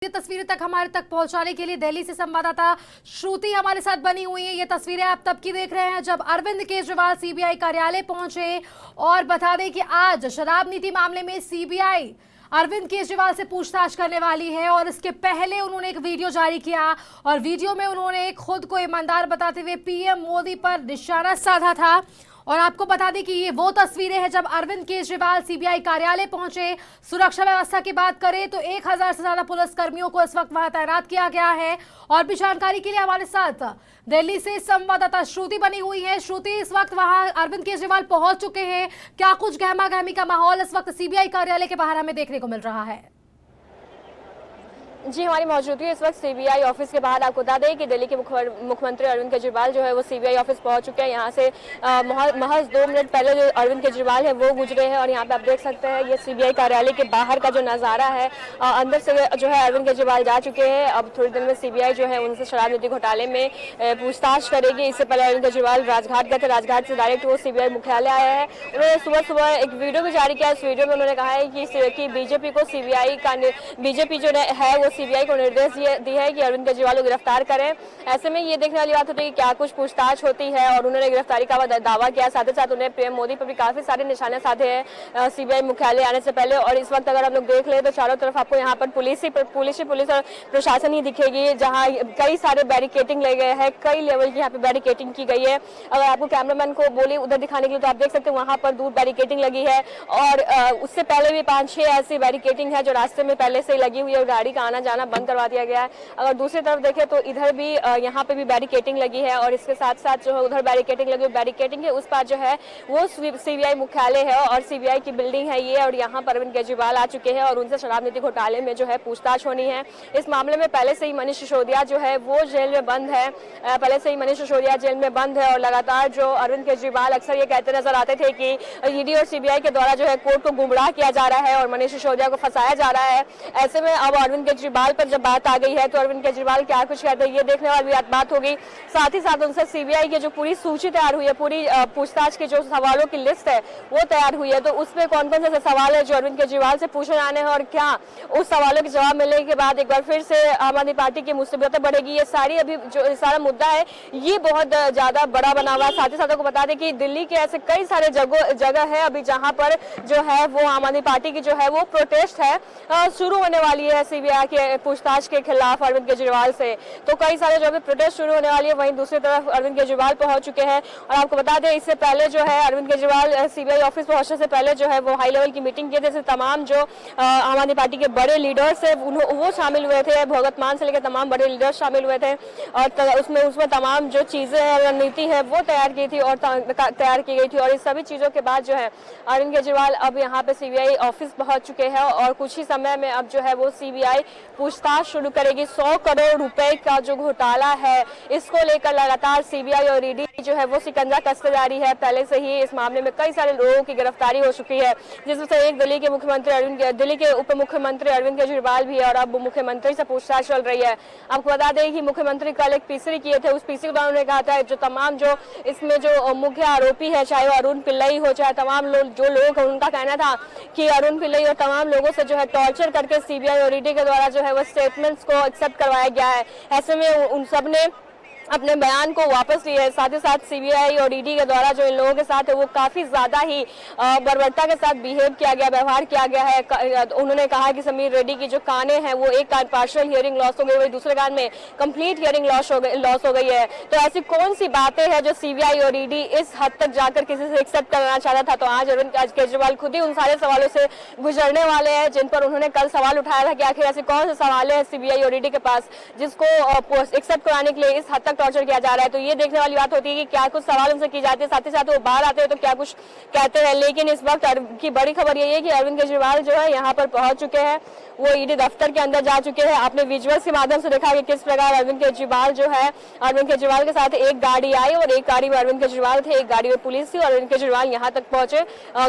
ये तस्वीरें तक हमारे तक पहुंचाने के लिए दिल्ली से संवाददाता श्रुति हमारे साथ बनी हुई है। ये तस्वीरें आप तब की देख रहे हैं जब अरविंद केजरीवाल सीबीआई कार्यालय पहुंचे। और बता दें कि आज शराब नीति मामले में सीबीआई अरविंद केजरीवाल से पूछताछ करने वाली है। और इसके पहले उन्होंने एक वीडियो जारी किया और वीडियो में उन्होंने खुद को ईमानदार बताते हुए पीएम मोदी पर निशाना साधा था। और आपको बता दें कि ये वो तस्वीरें हैं जब अरविंद केजरीवाल सीबीआई कार्यालय पहुंचे। सुरक्षा व्यवस्था की बात करें तो 1000 से ज्यादा पुलिस कर्मियों को इस वक्त वहां तैनात किया गया है। और भी जानकारी के लिए हमारे साथ दिल्ली से संवाददाता श्रुति बनी हुई है। श्रुति, इस वक्त वहां अरविंद केजरीवाल पहुंच चुके हैं, क्या कुछ गहमा गहमी का माहौल इस वक्त सीबीआई कार्यालय के बाहर हमें देखने को मिल रहा है? जी, हमारी मौजूदगी इस वक्त सीबीआई ऑफिस के बाहर। आपको बता दें कि दिल्ली के मुख्यमंत्री अरविंद केजरीवाल जो है वो सीबीआई ऑफिस पहुंच चुके हैं। यहाँ से महज 2 मिनट पहले जो अरविंद केजरीवाल है वो गुजरे हैं। और यहाँ पे आप देख सकते हैं ये सीबीआई कार्यालय के बाहर का जो नज़ारा है। अंदर से जो है अरविंद केजरीवाल जा चुके हैं। अब थोड़ी देर में सीबीआई जो है उनसे शराब नीति घोटाले में पूछताछ करेगी। इससे पहले अरविंद केजरीवाल राजघाट गए थे, राजघाट से डायरेक्ट वो सीबीआई मुख्यालय आया है। उन्होंने सुबह सुबह एक वीडियो भी जारी किया। इस वीडियो में उन्होंने कहा है कि बीजेपी को बीजेपी जो है वो सीबीआई को निर्देश दी है कि अरविंद केजरीवाल को गिरफ्तार करें। ऐसे में ये देखने वाली बात होती है कि क्या कुछ पूछताछ होती है। और उन्होंने गिरफ्तारी का दावा किया। साथ ही साथ उन्हें पीएम मोदी पर भी काफी सारे निशाने साधे हैं सीबीआई मुख्यालय आने से पहले। और इस वक्त अगर हम लोग देख ले तो चारों तरफ आपको यहाँ पर पुलिस और प्रशासन ही दिखेगी, जहाँ कई सारे बैरिकेटिंग लगे गए हैं। कई लेवल की यहाँ पे बैरिकेटिंग की गई है। अगर आपको कैमरामैन को बोले उधर दिखाने के लिए तो आप देख सकते हैं वहां पर दूर बैरिकेटिंग लगी है। और उससे पहले भी 5-6 ऐसी बैरिकेटिंग है जो रास्ते में पहले से ही लगी हुई है और गाड़ी का आना जाना बंद करवा दिया गया है। अगर दूसरी तरफ देखें तो इधर भी यहाँ पे भी बैरिकेटिंग लगी है। और इसके साथ साथ जो है उधर बैरिकेटिंग लगी है। बैरिकेटिंग के उस पार जो है वो सीबीआई मुख्यालय है और सीबीआई की बिल्डिंग है ये। और यहाँ पर अरविंद केजरीवाल आ चुके हैं और उनसे शराब नीति घोटाले में जो है पूछताछ होनी है। इस मामले में पहले से ही मनीष सिसोदिया जो है वो जेल में बंद है। पहले से ही मनीष सिसोदिया जेल में बंद है। और लगातार जो अरविंद केजरीवाल अक्सर ये कहते नजर आते थे कि ईडी और सीबीआई के द्वारा जो है कोर्ट को गुमराह किया जा रहा है और मनीष सिसोदिया को फंसाया जा रहा है। ऐसे में अब अरविंद केजरीवाल पर जब बात आ गई है तो अरविंद केजरीवाल क्या कुछ कहते हैं ये देखने वाली बात होगी। साथ ही साथ उनसे सीबीआई की जो पूरी सूची तैयार हुई है, पूरी पूछताछ की जो सवालों की लिस्ट है वो तैयार हुई है। तो उसमें कौन कौन से सवाल है जो अरविंद केजरीवाल से पूछे जाने हैं और क्या उस सवालों के जवाब मिलने के बाद एक बार फिर से आम आदमी पार्टी की मुसीबतें बढ़ेगी, ये सारी अभी जो सारा मुद्दा है ये बहुत ज्यादा बड़ा बना हुआ है। साथ ही साथ आपको बता दें कि दिल्ली के ऐसे कई सारे जगह है अभी जहां पर जो है वो आम आदमी पार्टी की जो है वो प्रोटेस्ट है शुरू होने वाली है सीबीआई के पूछताछ के खिलाफ अरविंद केजरीवाल से। तो कई सारे जो भी प्रोटेस्ट शुरू होने वाली है वहीं दूसरी तरफ अरविंद केजरीवाल पहुंच चुके हैं। और आपको बता दें इससे पहले जो है अरविंद केजरीवाल सीबीआई ऑफिस पहुंचने से पहले जो है वो हाई लेवल की मीटिंग किए थे। तमाम जो आम आदमी पार्टी के बड़े लीडर्स है वो शामिल हुए थे। भगत मान से लेकर तमाम बड़े लीडर्स शामिल हुए थे। और उसमें तमाम जो चीजें है रणनीति है वो तैयार की थी और तैयार की गई थी। और इस सभी चीजों के बाद जो है अरविंद केजरीवाल अब यहाँ पे सीबीआई ऑफिस पहुंच चुके हैं। और कुछ ही समय में अब जो है वो सीबीआई पूछताछ शुरू करेगी। 100 करोड़ रुपए का जो घोटाला है इसको लेकर लगातार सीबीआई और ईडी जो है वो शिकंजा कसते जा रही है। पहले से ही इस मामले में कई सारे लोगों की गिरफ्तारी हो चुकी है, जिसमें से एक दिल्ली के उप मुख्यमंत्री अरविंद केजरीवाल भी है। और अब मुख्यमंत्री से पूछताछ चल रही है। आपको बता दें कि मुख्यमंत्री कल एक पीसी किए थे। उस पीसी के दौरान उन्होंने कहा था जो तमाम जो इसमें जो मुख्य आरोपी है, चाहे वो अरुण पिल्लई हो चाहे तमाम लोग उनका कहना था कि अरुण पिल्लई और तमाम लोगों से जो है टॉर्चर करके सीबीआई और ईडी के द्वारा जो है वो स्टेटमेंट्स को एक्सेप्ट करवाया गया है। ऐसे में उन सब ने अपने बयान को वापस लिया है। साथ ही साथ सीबीआई और ईडी के द्वारा जो इन लोगों के साथ है वो काफी ज्यादा ही बर्बरता के साथ बिहेव किया गया, व्यवहार किया गया है। उन्होंने कहा कि समीर रेड्डी की जो कानें हैं वो एक कान पार्शियल हियरिंग लॉस हो गई, वही दूसरे कान में कंप्लीट हियरिंग लॉस हो गई है। तो ऐसी कौन सी बातें हैं जो सीबीआई और ईडी इस हद तक जाकर किसी से एक्सेप्ट करना चाहता था? तो आज अरविंद केजरीवाल खुद ही उन सारे सवालों से गुजरने वाले हैं जिन पर उन्होंने कल सवाल उठाया था कि आखिर ऐसे कौन से सवाल है सीबीआई और ईडी के पास जिसको एक्सेप्ट कराने के लिए इस हद तक टॉर्चर किया जा रहा है। तो ये देखने वाली बात होती है कि क्या कुछ सवाल उनसे की जाती है। साथ ही साथ वो बाहर आते हैं तो क्या कुछ कहते हैं। लेकिन इस वक्त की बड़ी खबर यही है कि अरविंद केजरीवाल जो है यहाँ पर पहुंच चुके हैं, वो ईडी दफ्तर के अंदर जा चुके हैं। आपने विजुअल्स के माध्यम से देखा कि किस प्रकार अरविंद केजरीवाल जो है अरविंद केजरीवाल के साथ एक गाड़ी आई और एक गाड़ी में अरविंद केजरीवाल थे, एक गाड़ी में पुलिस थी। और अरविंद केजरीवाल यहाँ तक पहुंचे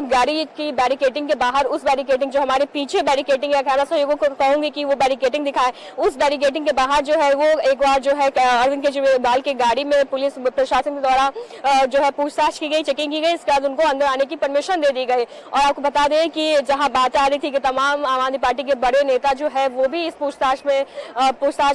गाड़ी की बैरिकेटिंग के बाहर। उस बैरिकेटिंग जो हमारे पीछे बैरिकेटिंग है, कैमरा सहयोगों को कहूंगी कि वो बैरिकेटिंग दिखाए। उस बैरिकेटिंग के बाहर जो है वो एक बार जो है अरविंद केजरीवाल की गाड़ी में पुलिस प्रशासन के द्वारा जो है पूछताछ की गई, चेकिंग की गई। इसके बाद उनको अंदर आने की परमिशन दे दी गई। और आपको बता दें कि जहां बात आ रही थी कि तमाम आम आदमी पार्टी के बड़े नेता जो है वो भी इस पूछताछ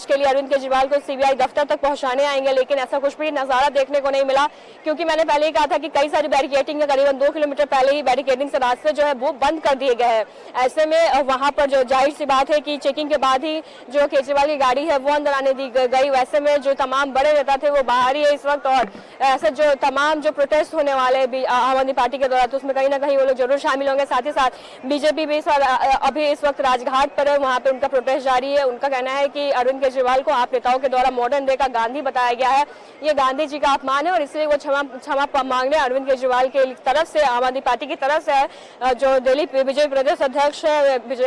के लिए अरविंद केजरीवाल को सीबीआई दफ्तर तक पहुंचाने आएंगे, लेकिन ऐसा कुछ भी नजारा देखने को नहीं मिला, क्योंकि मैंने पहले ही कहा था कि कई सारी बैरिकेडिंग है, करीबन 2 किलोमीटर पहले ही बैरिकेडिंग से रास्ते जो है वो बंद कर दिए गए हैं। ऐसे में वहां पर जो जाहिर सी बात है कि चेकिंग के बाद ही जो केजरीवाल की गाड़ी है वो अंदर आने दी गई। वैसे में जो तमाम बड़े नेता थे वो बाहर ही है इस वक्त, और ऐसे जो तमाम जो प्रोटेस्ट होने वाले आम आदमी पार्टी के द्वारा, तो उसमें कहीं ना कहीं वो लोग जरूर शामिल होंगे। साथ ही साथ बीजेपी भी अभी इस वक्त राजघाट पर है, वहां पर उनका प्रोटेस्ट जारी है। उनका कहना है कि अरविंद केजरीवाल को आप नेताओं के द्वारा मॉडर्न डे का गांधी बताया गया है, ये गांधी जी का अपमान है, और इसलिए वो क्षमा मांग रहे हैं अरविंद केजरीवाल के तरफ से, आम आदमी पार्टी की तरफ से। जो दिल्ली बीजेपी प्रदेश अध्यक्ष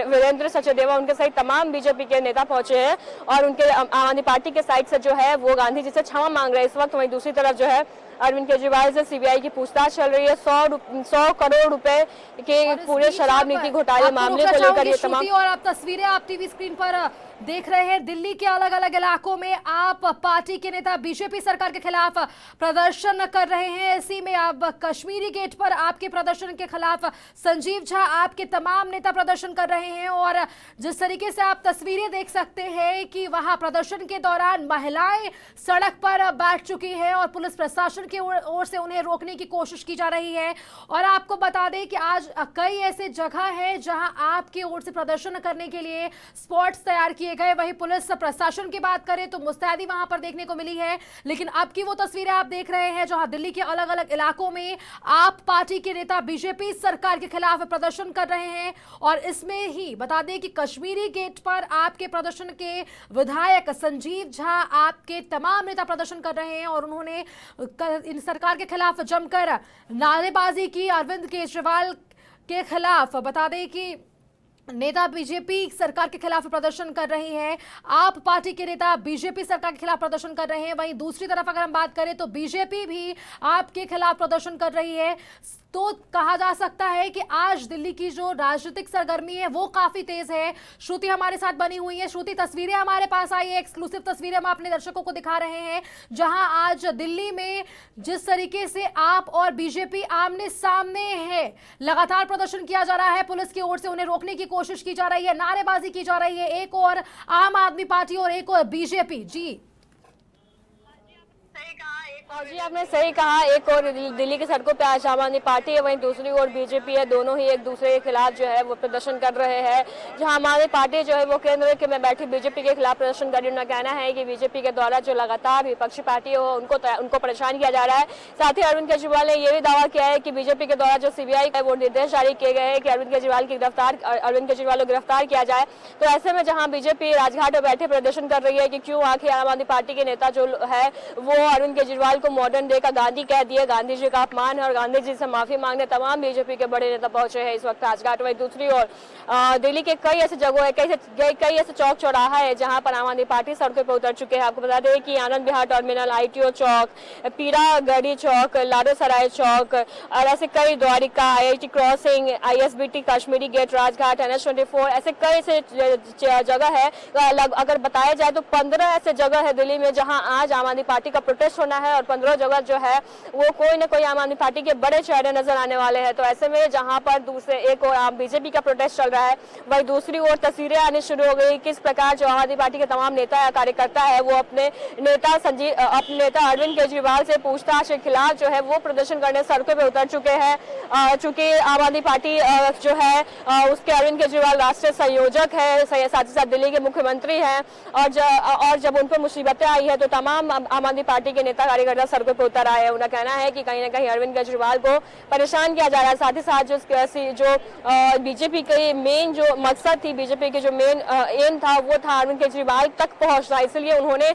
वीरेंद्र सचदेवा, उनके सहित तमाम बीजेपी के नेता पहुंचे हैं और उनके आम आदमी पार्टी के साइड से जो है वो गांधी जी से क्षमा मांग रहे हैं इस वक्त। वहीं दूसरी तरफ जो है अरविंद केजरीवाल से सीबीआई की पूछताछ चल रही है। 100 करोड़ रुपए के पूरे शराब नीति घोटाले मामले को लेकर ये तमाम। और आप तस्वीरें आप टीवी स्क्रीन पर देख रहे हैं, दिल्ली के अलग अलग इलाकों में आप पार्टी के नेता बीजेपी सरकार के खिलाफ प्रदर्शन कर रहे हैं। इसी में आप कश्मीरी गेट पर आपके प्रदर्शन के खिलाफ संजीव झा, आपके तमाम नेता प्रदर्शन कर रहे हैं। और जिस तरीके से आप तस्वीरें देख सकते हैं कि वहां प्रदर्शन के दौरान महिलाएं सड़क पर बैठ चुकी हैं और पुलिस प्रशासन की ओर से उन्हें रोकने की कोशिश की जा रही है। और आपको बता दें कि आज कई ऐसे जगह है जहां आपकी ओर से प्रदर्शन करने के लिए स्पॉट्स तैयार किए गए। वहीं पुलिस प्रशासन की बात करें तो मुस्तैदी वहां पर देखने को मिली है, लेकिन अब की वो तस्वीरें आप देख रहे हैं जहां दिल्ली के अलग अलग इलाकों में आप पार्टी के नेता बीजेपी सरकार के खिलाफ प्रदर्शन कर रहे हैं। और इसमें ही बता दें कि कश्मीरी गेट पर आपके प्रदर्शन के विधायक संजीव झा, आपके तमाम नेता प्रदर्शन कर रहे हैं और उन्होंने इन सरकार के खिलाफ जमकर नारेबाजी की। अरविंद केजरीवाल के खिलाफ बता दें कि नेता बीजेपी सरकार के खिलाफ प्रदर्शन कर रही है, आप पार्टी के नेता बीजेपी सरकार के खिलाफ प्रदर्शन कर रहे हैं। वहीं दूसरी तरफ अगर हम बात करें तो बीजेपी भी आपके खिलाफ प्रदर्शन कर रही है। तो कहा जा सकता है कि आज दिल्ली की जो राजनीतिक सरगर्मी है वो काफी तेज है। श्रुति हमारे साथ बनी हुई है। श्रुति, तस्वीरें हमारे पास आई है, एक्सक्लूसिव तस्वीरें हम अपने दर्शकों को दिखा रहे हैं, जहां आज दिल्ली में जिस तरीके से आप और बीजेपी आमने सामने है, लगातार प्रदर्शन किया जा रहा है, पुलिस की ओर से उन्हें रोकने की कोशिश की जा रही है, नारेबाजी की जा रही है, एक और आम आदमी पार्टी और एक और बीजेपी। जी जी, आपने सही कहा, एक और दिल्ली की सड़कों पे आज आम आदमी पार्टी है, वहीं दूसरी ओर बीजेपी है। दोनों ही एक दूसरे के खिलाफ जो है वो प्रदर्शन कर रहे हैं। जहां आम आदमी पार्टी जो है वो केंद्र में बैठी बीजेपी के खिलाफ प्रदर्शन कर रही है। उनका कहना है कि बीजेपी के द्वारा जो लगातार विपक्षी पार्टी हो उनको परेशान किया जा रहा है। साथ ही अरविंद केजरीवाल ने यह भी दावा किया है कि बीजेपी के द्वारा जो सीबीआई का वो निर्देश जारी किए गए हैं कि अरविंद केजरीवाल को गिरफ्तार किया जाए। तो ऐसे में जहाँ बीजेपी राजघाट पर बैठे प्रदर्शन कर रही है कि क्यों आखिर आम आदमी पार्टी के नेता जो है वो अरविंद केजरीवाल को मॉडर्न डे का गांधी कह दिए, गांधी जी का अपमान है और गांधी जी से माफी मांगने तमाम बीजेपी के बड़े नेता पहुंचे हैं इस वक्त राजघाट। वहीं दूसरी ओर दिल्ली के कई ऐसे जगहों है, कई ऐसे चौक चौराहा है जहां पर आम आदमी पार्टी सड़कों पर उतर चुके हैं। आपको बता दें कि आनंद विहार टर्मिनल, ITO चौक, पीरागढ़ी चौक, लाडोसराय चौक और ऐसे कई, Dwarka, IIT crossing, ISBT, Kashmiri Gate, Rajghat, NH24, ऐसे कई ऐसे जगह है। अगर बताया जाए तो 15 ऐसे जगह है दिल्ली में जहां आज आम आदमी पार्टी का प्रोटेस्ट होना है और 15 जगह जो है वो कोई ना कोई आम आदमी पार्टी के बड़े चेहरे नजर आने वाले हैं। तो ऐसे में जहां पर दूसरे एक और बीजेपी का प्रोटेस्ट चल रहा है, वही दूसरी ओर तस्वीरें आनी शुरू हो गई किस प्रकार जो आम आदमी पार्टी के तमाम नेता या कार्यकर्ता है वो अपने नेता अरविंद केजरीवाल से पूछताछ के खिलाफ जो है वो प्रदर्शन करने सड़कों पर उतर चुके हैं। चूंकि आम आदमी पार्टी जो है उसके अरविंद केजरीवाल राष्ट्रीय संयोजक है, साथ ही साथ दिल्ली के मुख्यमंत्री हैं और जब उन पर मुसीबतें आई है तो तमाम आम आदमी पार्टी के नेता कार्यकर्ता सड़कों पर उतर आए हैं। उनका कहना है कि कहीं ना कहीं अरविंद केजरीवाल को परेशान किया जा रहा है। साथ ही साथ जो बीजेपी के मेन जो मकसद थी, बीजेपी के जो मेन एम था वो था अरविंद केजरीवाल तक पहुंचना, इसलिए उन्होंने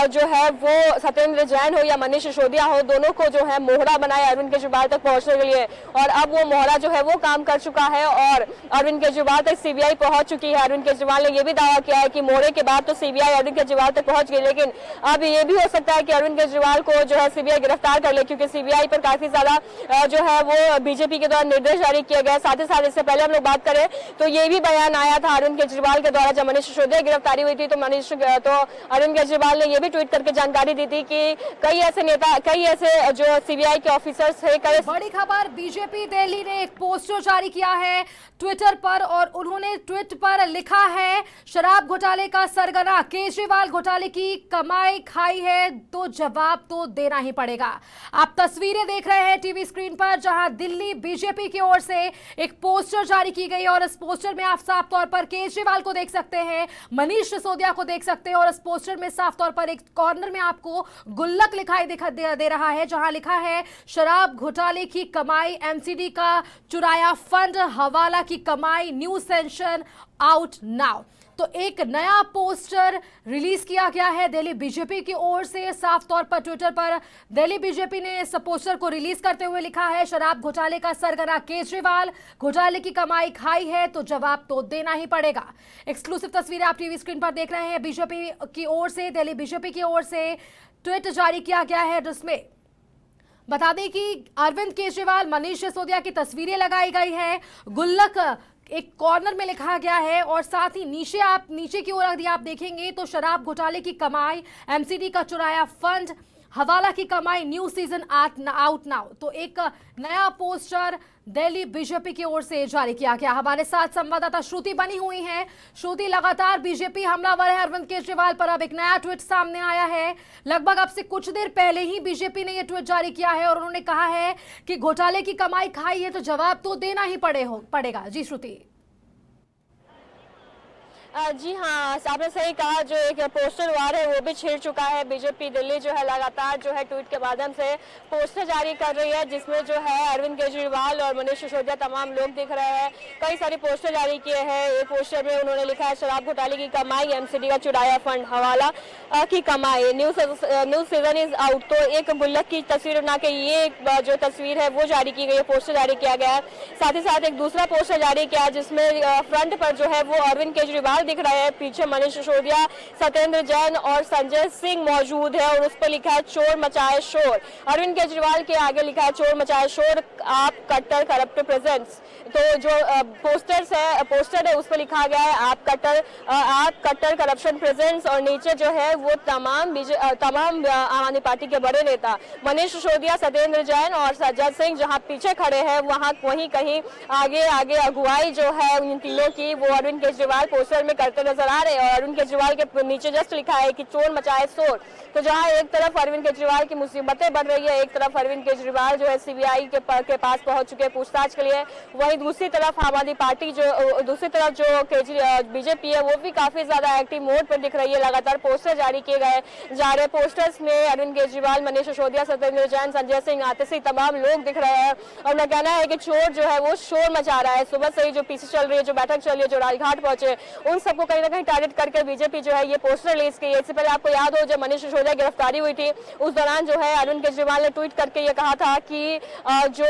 जो है वो सत्येंद्र जैन हो या मनीष सिसोदिया हो, दोनों को जो है मोहरा बनाया अरविंद केजरीवाल तक पहुंचने के लिए। और अब वो मोहरा जो है वो काम कर चुका है और अरविंद केजरीवाल तक सीबीआई पहुंच चुकी है। अरविंद केजरीवाल ने यह भी दावा किया है कि मोहरे के बाद तो सीबीआई अरविंद केजरीवाल तक पहुंच गई, लेकिन अब ये भी हो सकता है कि अरविंद केजरीवाल को जो है सीबीआई गिरफ्तार कर ले, क्योंकि सीबीआई पर काफी ज्यादा जो है वो बीजेपी के द्वारा निर्देश जारी किया गया। साथ ही साथ इससे पहले हम लोग बात करें तो ये भी बयान आया था अरविंद केजरीवाल के द्वारा, जब मनीष सिसोदिया की गिरफ्तारी हुई थी तो अरविंद केजरीवाल ने ये भी ट्वीट करके जानकारी दी थी कि कई ऐसे जो सीबीआई के ऑफिसर्स थे। बड़ी खबर, बीजेपी दिल्ली ने एक पोस्टर जारी किया है ट्विटर पर और उन्होंने ट्वीट पर लिखा है, शराब घोटाले का सरगना केजरीवाल घोटाले की कमाई खाई है तो जवाब तो देना ही पड़ेगा। आप तस्वीरें देख रहे हैं टीवी स्क्रीन पर, जहां दिल्ली बीजेपी की ओर से एक पोस्टर जारी की गई और इस पोस्टर में आप साफ तौर पर केजरीवाल को देख सकते हैं, मनीष सिसोदिया को देख सकते हैं और इस पोस्टर में साफ तौर पर एक कॉर्नर में आपको गुल्लक लिखाई दे रहा है, जहां लिखा है शराब घोटाले की कमाई, एमसीडी का चुराया फंड, हवाला की कमाई, न्यू सेंशन आउट नाउ। तो एक नया पोस्टर रिलीज किया गया है दिल्ली बीजेपी की ओर से। साफ तौर पर ट्विटर पर दिल्ली बीजेपी ने इस पोस्टर को रिलीज करते हुए लिखा है, शराब घोटाले का सरगना केजरीवाल, घोटाले की कमाई खाई है तो जवाब तो देना ही पड़ेगा। एक्सक्लूसिव तस्वीरें आप टीवी स्क्रीन पर देख रहे हैं। बीजेपी की ओर से, दिल्ली बीजेपी की ओर से ट्वीट जारी किया गया है, जिसमें बता दें कि अरविंद केजरीवाल, मनीष सिसोदिया की तस्वीरें लगाई गई है, गुल्लक एक कॉर्नर में लिखा गया है और साथ ही नीचे की ओर यदि आप देखेंगे तो शराब घोटाले की कमाई, एमसीडी का चुराया फंड, हवाला की कमाई, न्यू सीजन आउट नाउ। तो एक नया पोस्टर दिल्ली बीजेपी की ओर से जारी किया गया। हमारे साथ संवाददाता श्रुति बनी हुई हैं। श्रुति, लगातार बीजेपी हमलावर है अरविंद केजरीवाल पर, अब एक नया ट्वीट सामने आया है। लगभग अब से कुछ देर पहले ही बीजेपी ने यह ट्वीट जारी किया है और उन्होंने कहा है कि घोटाले की कमाई खाई है तो जवाब तो देना ही पड़ेगा। जी श्रुति। जी हाँ, आपने सही कहा, जो एक पोस्टर वार है वो भी छिड़ चुका है। बीजेपी दिल्ली जो है लगातार जो है ट्वीट के माध्यम से पोस्टर जारी कर रही है, जिसमें जो है अरविंद केजरीवाल और मनीष सिसोदिया तमाम लोग दिख रहे हैं। कई सारे पोस्टर जारी किए हैं। एक पोस्टर में उन्होंने लिखा है शराब घोटाले की कमाई, एमसीडी का चुराया फंड, हवाला की कमाई, न्यू सीजन इज आउट। तो एक गुल्लक की तस्वीर बना के ये जो तस्वीर है वो जारी की गई है, पोस्टर जारी किया गया है। साथ ही साथ एक दूसरा पोस्टर जारी किया जिसमें फ्रंट पर जो है वो अरविंद केजरीवाल दिख रहा है, पीछे मनीष सिसोदिया, सत्येंद्र जैन और संजय सिंह मौजूद है और उस पर लिखा है चोर मचाए शोर। अरविंद केजरीवाल के आगे लिखा है चोर मचाए शोर, आप कट्टर करप्ट प्रेजेंट्स। तो जो पोस्टर है उस पर लिखा गया है आप कट्टर करप्शन प्रेजेंट्स और नीचे जो है वो तमाम आम आदमी पार्टी के बड़े नेता मनीष सिसोदिया, सत्येंद्र जैन और संजय सिंह जहां पीछे खड़े हैं वहीं कहीं आगे अगुवाई जो है उन तीनों की वो अरविंद केजरीवाल पोस्टर में करते नजर आ रहे हैं। और अरविंद केजरीवाल के नीचे जस्ट लिखा है कि चोर मचाए शोर। तो जहां एक तरफ अरविंद केजरीवाल की मुसीबतें बढ़ रही है, एक तरफ अरविंद केजरीवाल जो है सीबीआई के पास पहुंच चुके हैं पूछताछ के लिए, वहीं दूसरी तरफ आम आदमी पार्टी दूसरी तरफ जो बीजेपी है वो भी काफी ज्यादा एक्टिव मोड पर दिख रही है। लगातार पोस्टर जारी किए जा रहे पोस्टर्स में अरविंद केजरीवाल, मनीष सिसोदिया, सत्येंद्र जैन, संजय सिंह, आतिशी तमाम लोग दिख रहे हैं। और उनका कहना है कि चोर जो है वो शोर मचा रहा है। सुबह से ही जो पीछे चल रही है, जो बैठक चल रही है, जो राजघाट पहुंचे, उन सबको कहीं ना कहीं टारगेट करके बीजेपी जो है ये पोस्टर रिलीज की है। इससे पहले आपको याद हो जब मनीष सिसोदिया गिरफ्तारी हुई थी उस दौरान जो है अरविंद केजरीवाल ने ट्वीट करके ये कहा था कि जो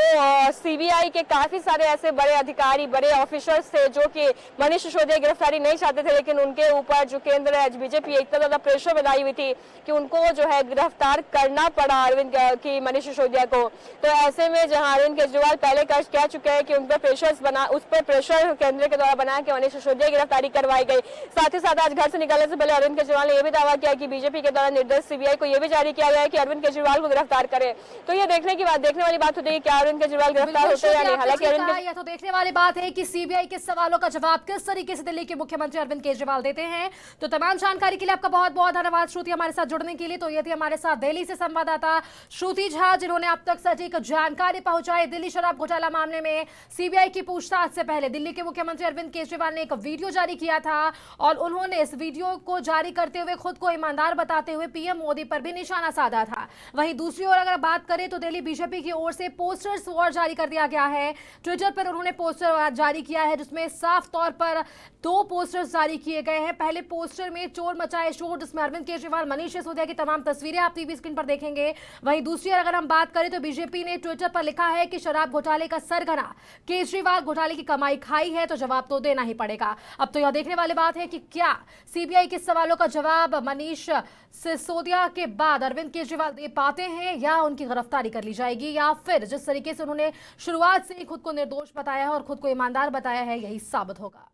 सीबीआई के काफी सारे ऐसे बड़े अधिकारी, बड़े ऑफिसर्स थे जो कि मनीष सिसोदिया गिरफ्तारी नहीं चाहते थे, लेकिन उनके ऊपर जो केंद्र है बीजेपी इतना ज्यादा प्रेशर बनाई हुई थी कि उनको जो है गिरफ्तार करना पड़ा अरविंद की मनीष सिसोदिया को। तो ऐसे में जहां अरविंद केजरीवाल पहले कह चुके हैं कि उस पर प्रेशर केंद्र के द्वारा बनाया कि मनीष सिसोदिया की गिरफ्तारी करवाई गई। साथ ही साथ आज घर से निकलने से पहले अरविंद केजरीवाल ने यह भी दावा किया कि बीजेपी के द्वारा निर्देश सीबीआई को यह भी जारी किया गया है कि अरविंद केजरीवाल को गिरफ्तार करे। तो ये देखने वाली बात होती है कि क्या अरविंद केजरीवाल गिरफ्तार होते हैं या नहीं। हालांकि यह तो देखने वाली बात है कि सीबीआई के सवालों का जवाब किस तरीके से दिल्ली के मुख्यमंत्री अरविंद केजरीवाल देते हैं। तो तमाम जानकारी के लिए आपका बहुत बहुत धन्यवाद श्रुति, हमारे साथ जुड़ने के लिए। तो ये थी हमारे साथ दिल्ली से संवाददाता श्रुति झा, जिन्होंने अब तक सटीक जानकारी पहुंचाई दिल्ली शराब घोटाला मामले में सीबीआई की पूछताछ से पहले। दिल्ली के मुख्यमंत्री अरविंद केजरीवाल ने एक वीडियो जारी किया था और उन्होंने इस वीडियो को जारी करते हुए खुद को ईमानदार बताते हुए पीएम मोदी पर भी निशाना साधा था। वहीं दूसरी ओर अगर बात करें तो दिल्ली बीजेपी की ओर से पोस्टर्स और जारी कर दिया गया है। ट्विटर पर उन्होंने पोस्टर जारी किया है जिसमें साफ तौर पर 2 पोस्टर्स जारी किए गए हैं। पहले पोस्टर में चोर मचाए शोर, जिसमें अरविंद केजरीवाल, मनीष सिसोदिया की तमाम तस्वीरें आप टीवी स्क्रीन पर देखेंगे। वहीं दूसरी ओर अगर हम बात करें तो बीजेपी ने ट्विटर पर लिखा है कि शराब घोटाले का सरगना केजरीवाल, घोटाले की कमाई खाई है तो जवाब तो देना ही पड़ेगा। अब तो यह देखने देखने वाली बात है कि क्या सीबीआई के सवालों का जवाब मनीष सिसोदिया के बाद अरविंद केजरीवाल दे पाते हैं या उनकी गिरफ्तारी कर ली जाएगी, या फिर जिस तरीके से उन्होंने शुरुआत से ही खुद को निर्दोष बताया है और खुद को ईमानदार बताया है यही साबित होगा।